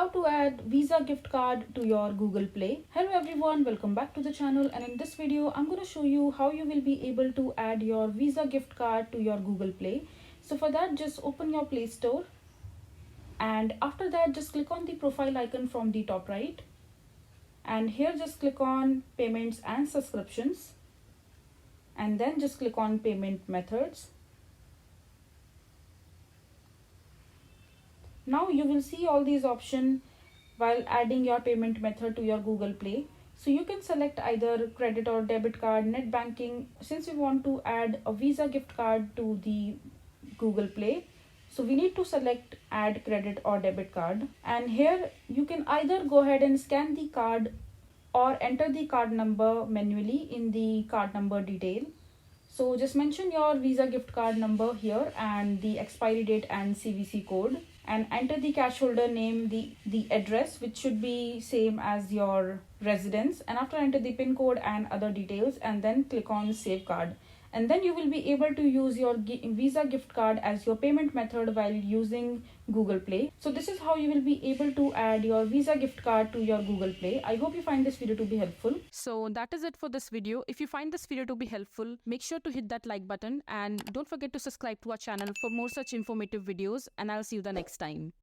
how to add Visa gift card to your Google Play. Hello everyone, welcome back to the channel, and in this video I'm going to show you how you will be able to add your Visa gift card to your Google Play. So for that, just open your Play Store, and after that just click on the profile icon from the top right, and here just click on payments and subscriptions, and then just click on payment methods. Now you will see all these options while adding your payment method to your Google Play. So you can select either credit or debit card, net banking. Since we want to add a Visa gift card to the Google Play, so we need to select add credit or debit card. And here you can either go ahead and scan the card or enter the card number manually in the card number detail. So just mention your Visa gift card number here and the expiry date and CVC code, and enter the cash holder name, the address, which should be same as your residence, and after enter the PIN code and other details, and then click on save card. And then you will be able to use your Visa gift card as your payment method while using Google Play. So this is how you will be able to add your Visa gift card to your Google Play. I hope you find this video to be helpful. So that is it for this video. If you find this video to be helpful, make sure to hit that like button and don't forget to subscribe to our channel for more such informative videos, and I'll see you the next time.